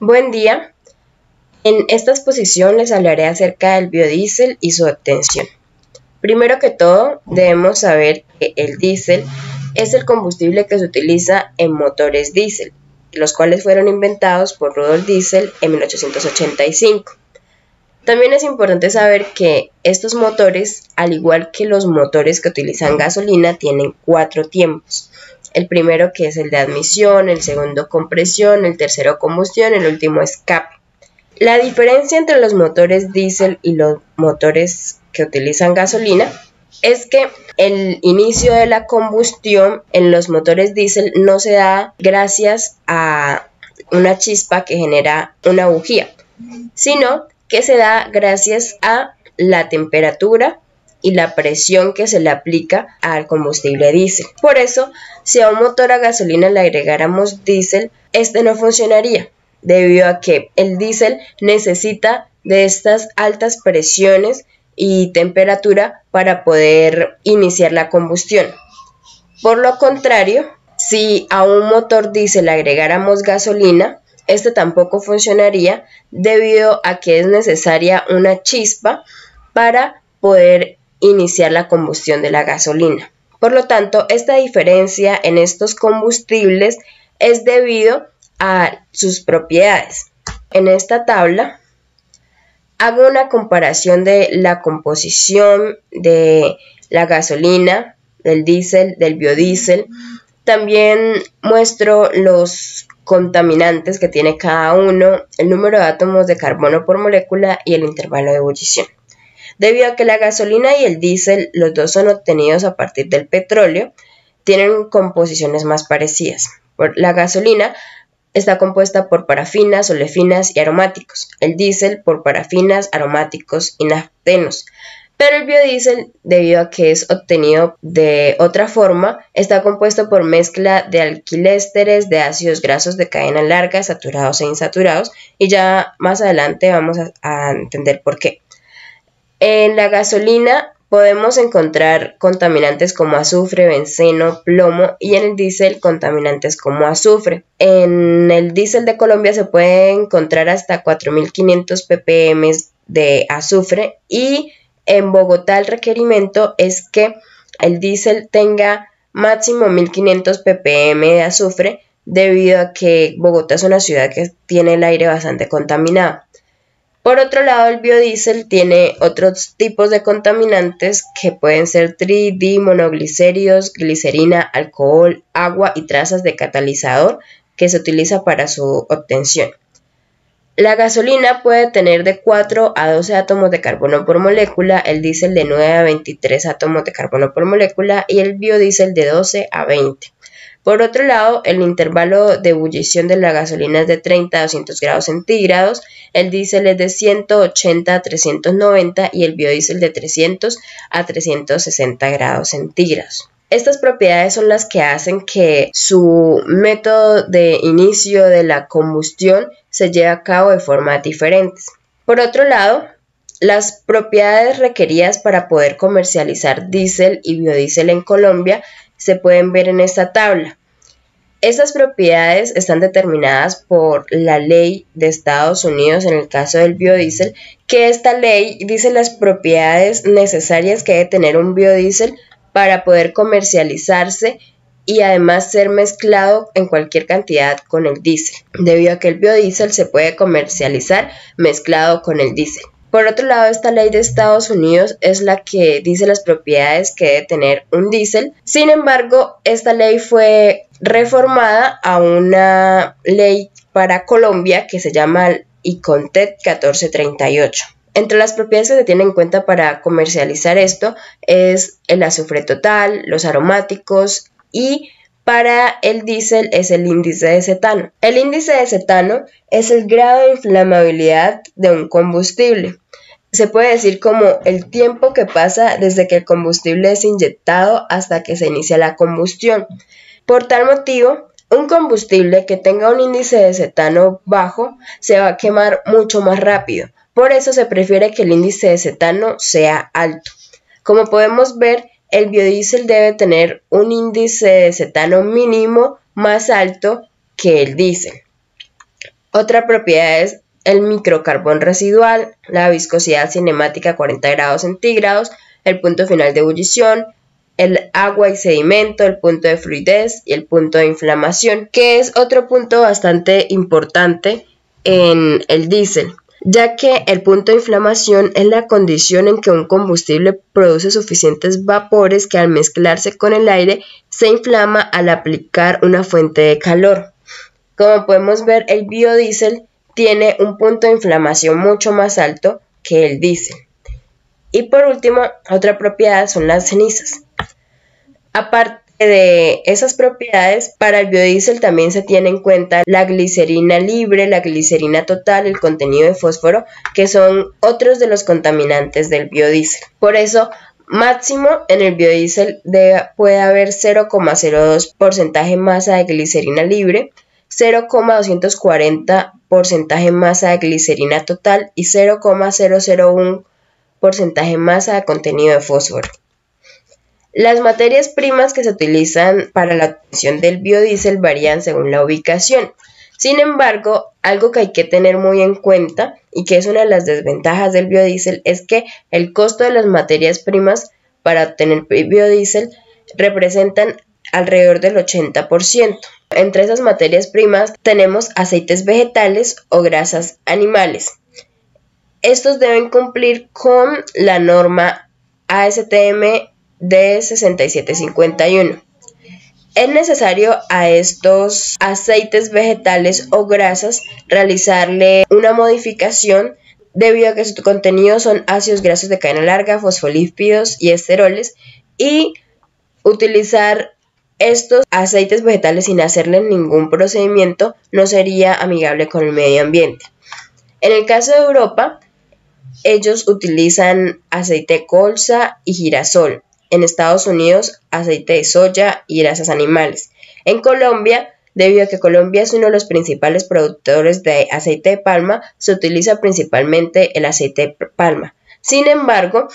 Buen día. En esta exposición les hablaré acerca del biodiesel y su obtención. Primero que todo, debemos saber que el diésel es el combustible que se utiliza en motores diésel, los cuales fueron inventados por Rudolf Diesel en 1885. También es importante saber que estos motores, al igual que los motores que utilizan gasolina, tienen 4 tiempos. El primero, que es el de admisión, el segundo compresión, el tercero combustión, el último escape. La diferencia entre los motores diésel y los motores que utilizan gasolina es que el inicio de la combustión en los motores diésel no se da gracias a una chispa que genera una bujía, sino que se da gracias a la temperatura y la presión que se le aplica al combustible diésel. Por eso, si a un motor a gasolina le agregáramos diésel, este no funcionaría, debido a que el diésel necesita de estas altas presiones y temperatura para poder iniciar la combustión. Por lo contrario, si a un motor diésel le agregáramos gasolina, este tampoco funcionaría debido a que es necesaria una chispa para poder iniciar la combustión de la gasolina. Por lo tanto, esta diferencia en estos combustibles es debido a sus propiedades. En esta tabla hago una comparación de la composición de la gasolina, del diésel, del biodiesel. También muestro los contaminantes que tiene cada uno, el número de átomos de carbono por molécula y el intervalo de ebullición. Debido a que la gasolina y el diésel, los dos son obtenidos a partir del petróleo, tienen composiciones más parecidas. La gasolina está compuesta por parafinas, olefinas y aromáticos. El diésel por parafinas, aromáticos y naftenos. Pero el biodiesel, debido a que es obtenido de otra forma, está compuesto por mezcla de alquilésteres, de ácidos grasos de cadena larga, saturados e insaturados, y ya más adelante vamos a entender por qué. En la gasolina podemos encontrar contaminantes como azufre, benceno, plomo, y en el diésel contaminantes como azufre. En el diésel de Colombia se puede encontrar hasta 4.500 ppm de azufre, y en Bogotá el requerimiento es que el diésel tenga máximo 1.500 ppm de azufre, debido a que Bogotá es una ciudad que tiene el aire bastante contaminado. Por otro lado, el biodiesel tiene otros tipos de contaminantes que pueden ser monoglicéridos, glicerina, alcohol, agua y trazas de catalizador que se utiliza para su obtención. La gasolina puede tener de 4 a 12 átomos de carbono por molécula, el diésel de 9 a 23 átomos de carbono por molécula y el biodiesel de 12 a 20. Por otro lado, el intervalo de ebullición de la gasolina es de 30 a 200 grados centígrados, el diésel es de 180 a 390 y el biodiesel de 300 a 360 grados centígrados. Estas propiedades son las que hacen que su método de inicio de la combustión se lleve a cabo de formas diferentes. Por otro lado, las propiedades requeridas para poder comercializar diésel y biodiesel en Colombia se pueden ver en esta tabla. Estas propiedades están determinadas por la ley de Estados Unidos en el caso del biodiesel, que esta ley dice las propiedades necesarias que debe tener un biodiesel para poder comercializarse y además ser mezclado en cualquier cantidad con el diésel, debido a que el biodiesel se puede comercializar mezclado con el diésel. Por otro lado, esta ley de Estados Unidos es la que dice las propiedades que debe tener un diésel. Sin embargo, esta ley fue reformada a una ley para Colombia que se llama ICONTET 1438. Entre las propiedades que se tienen en cuenta para comercializar esto es el azufre total, los aromáticos, y para el diésel es el índice de cetano. El índice de cetano es el grado de inflamabilidad de un combustible. Se puede decir como el tiempo que pasa desde que el combustible es inyectado hasta que se inicia la combustión. Por tal motivo, un combustible que tenga un índice de cetano bajo se va a quemar mucho más rápido. Por eso se prefiere que el índice de cetano sea alto. Como podemos ver, el biodiesel debe tener un índice de cetano mínimo más alto que el diésel. Otra propiedad es el microcarbón residual, la viscosidad cinemática a 40 grados centígrados, el punto final de ebullición, el agua y sedimento, el punto de fluidez y el punto de inflamación, que es otro punto bastante importante en el diésel, ya que el punto de inflamación es la condición en que un combustible produce suficientes vapores que al mezclarse con el aire se inflama al aplicar una fuente de calor. Como podemos ver, el biodiesel tiene un punto de inflamación mucho más alto que el diésel. Y por último, otra propiedad son las cenizas. Aparte de esas propiedades, para el biodiesel también se tiene en cuenta la glicerina libre, la glicerina total, el contenido de fósforo, que son otros de los contaminantes del biodiesel. Por eso, máximo en el biodiesel puede haber 0,02% masa de glicerina libre, 0,240% masa de glicerina total y 0,001% masa de contenido de fósforo. Las materias primas que se utilizan para la obtención del biodiesel varían según la ubicación. Sin embargo, algo que hay que tener muy en cuenta y que es una de las desventajas del biodiesel es que el costo de las materias primas para obtener biodiesel representan alrededor del 80%. Entre esas materias primas tenemos aceites vegetales o grasas animales. Estos deben cumplir con la norma ASTM de 6751. Es necesario a estos aceites vegetales o grasas realizarle una modificación debido a que su contenido son ácidos grasos de cadena larga, fosfolípidos y esteroles, y utilizar estos aceites vegetales sin hacerle ningún procedimiento no sería amigable con el medio ambiente. En el caso de Europa, ellos utilizan aceite de colza y girasol. En Estados Unidos, aceite de soya y grasas animales. En Colombia, debido a que Colombia es uno de los principales productores de aceite de palma, se utiliza principalmente el aceite de palma. Sin embargo,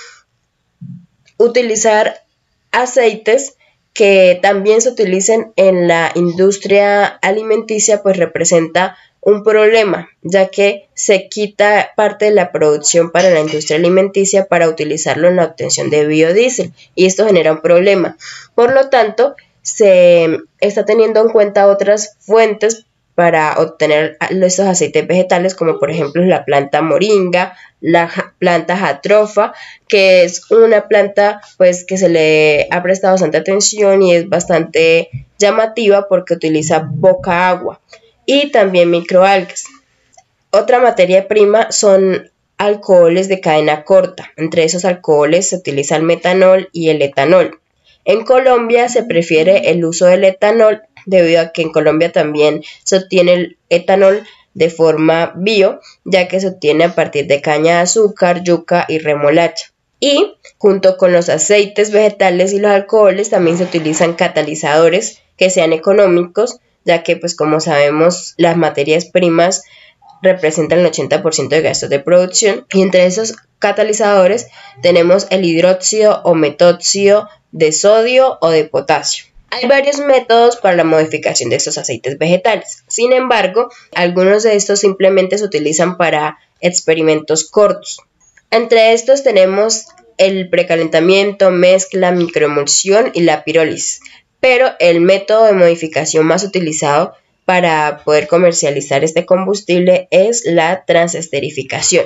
utilizar aceites que también se utilicen en la industria alimenticia pues representa un problema, ya que se quita parte de la producción para la industria alimenticia para utilizarlo en la obtención de biodiesel, y esto genera un problema. Por lo tanto, se está teniendo en cuenta otras fuentes para obtener estos aceites vegetales, como por ejemplo la planta moringa, la planta jatropha, que es una planta pues que se le ha prestado bastante atención y es bastante llamativa porque utiliza poca agua, y también microalgas. Otra materia prima son alcoholes de cadena corta. Entre esos alcoholes se utiliza el metanol y el etanol. En Colombia se prefiere el uso del etanol debido a que en Colombia también se obtiene el etanol de forma bio, ya que se obtiene a partir de caña de azúcar, yuca y remolacha. Y junto con los aceites vegetales y los alcoholes también se utilizan catalizadores que sean económicos, ya que pues como sabemos las materias primas representan el 80% de gastos de producción, y entre esos catalizadores tenemos el hidróxido o metóxido de sodio o de potasio. Hay varios métodos para la modificación de estos aceites vegetales. Sin embargo, algunos de estos simplemente se utilizan para experimentos cortos. Entre estos tenemos el precalentamiento, mezcla, microemulsión y la pirólisis. Pero el método de modificación más utilizado para poder comercializar este combustible es la transesterificación.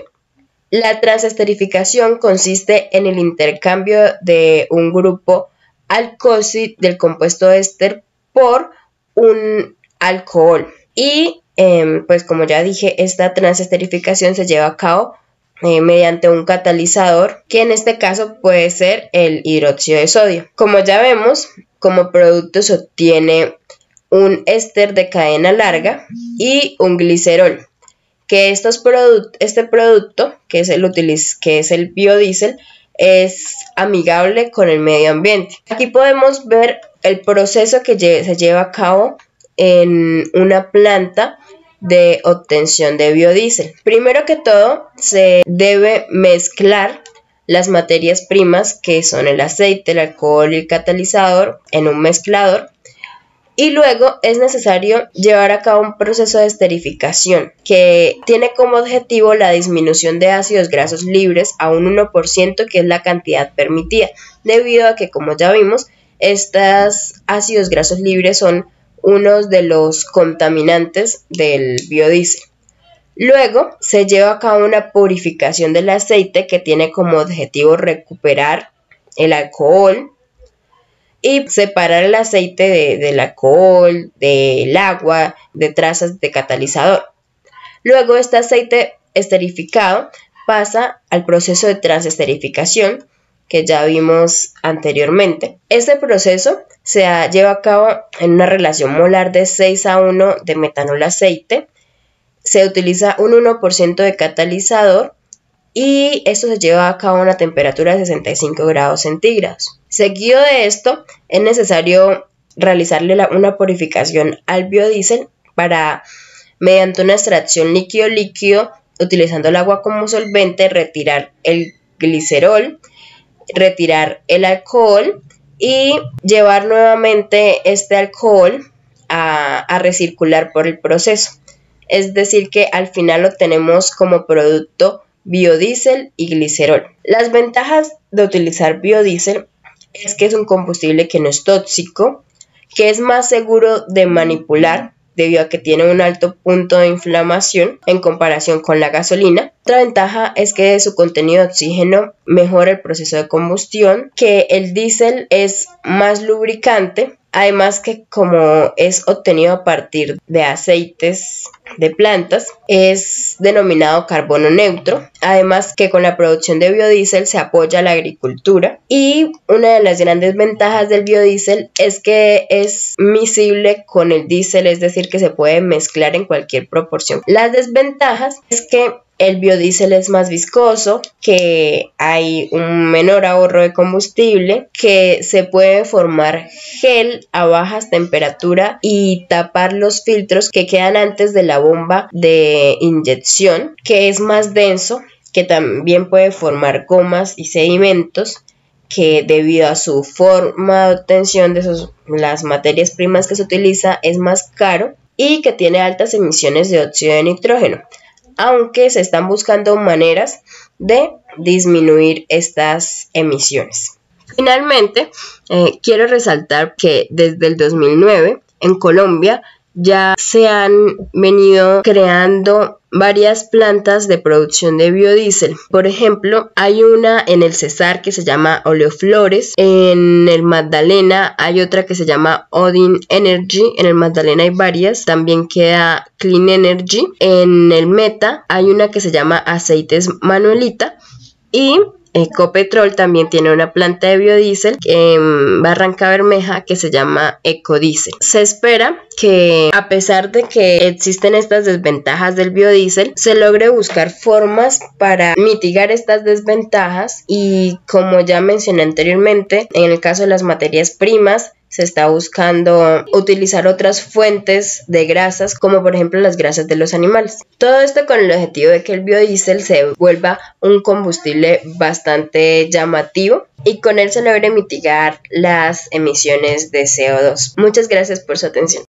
La transesterificación consiste en el intercambio de un grupo alcoxi del compuesto éster por un alcohol. Y pues como ya dije, esta transesterificación se lleva a cabo mediante un catalizador, que en este caso puede ser el hidróxido de sodio. Como ya vemos, como producto se obtiene un éster de cadena larga y un glicerol, que este producto, que es el biodiesel, es amigable con el medio ambiente. Aquí podemos ver el proceso que se lleva a cabo en una planta de obtención de biodiesel. Primero que todo, se debe mezclar las materias primas, que son el aceite, el alcohol y el catalizador, en un mezclador. Y luego es necesario llevar a cabo un proceso de esterificación que tiene como objetivo la disminución de ácidos grasos libres a un 1%, que es la cantidad permitida, debido a que, como ya vimos, estos ácidos grasos libres son unos de los contaminantes del biodiesel. Luego se lleva a cabo una purificación del aceite que tiene como objetivo recuperar el alcohol y separar el aceite del alcohol, del agua, de trazas de catalizador. Luego este aceite esterificado pasa al proceso de transesterificación que ya vimos anteriormente. Este proceso se lleva a cabo en una relación molar de 6:1 de metanol aceite. Se utiliza un 1% de catalizador y esto se lleva a cabo a una temperatura de 65 grados centígrados. Seguido de esto, es necesario realizarle una purificación al biodiesel para, mediante una extracción líquido-líquido, utilizando el agua como solvente, retirar el glicerol, retirar el alcohol y llevar nuevamente este alcohol a recircular por el proceso. Es decir, que al final obtenemos como producto biodiesel y glicerol. Las ventajas de utilizar biodiesel es que es un combustible que no es tóxico, que es más seguro de manipular debido a que tiene un alto punto de inflamación en comparación con la gasolina. Otra ventaja es que su contenido de oxígeno mejora el proceso de combustión, que el diésel es más lubricante, además que como es obtenido a partir de aceites de plantas, es denominado carbono neutro, además que con la producción de biodiesel se apoya la agricultura. Y una de las grandes ventajas del biodiesel es que es miscible con el diésel, es decir, que se puede mezclar en cualquier proporción. Las desventajas es que el biodiesel es más viscoso, que hay un menor ahorro de combustible, que se puede formar gel a bajas temperaturas y tapar los filtros que quedan antes de la bomba de inyección, que es más denso, que también puede formar gomas y sedimentos, que debido a su forma de obtención de las materias primas que se utiliza es más caro y que tiene altas emisiones de óxido de nitrógeno, aunque se están buscando maneras de disminuir estas emisiones. Finalmente, quiero resaltar que desde el 2009 en Colombia ya se han venido creando varias plantas de producción de biodiesel. Por ejemplo, hay una en el Cesar que se llama Oleoflores, en el Magdalena hay otra que se llama Odin Energy, en el Magdalena hay varias, también queda Clean Energy, en el Meta hay una que se llama Aceites Manuelita y Ecopetrol también tiene una planta de biodiesel en Barranca Bermeja que se llama Ecodiesel. Se espera que, a pesar de que existen estas desventajas del biodiesel, se logre buscar formas para mitigar estas desventajas y, como ya mencioné anteriormente, en el caso de las materias primas, se está buscando utilizar otras fuentes de grasas, como por ejemplo las grasas de los animales. Todo esto con el objetivo de que el biodiesel se vuelva un combustible bastante llamativo y con él se logre mitigar las emisiones de CO2. Muchas gracias por su atención.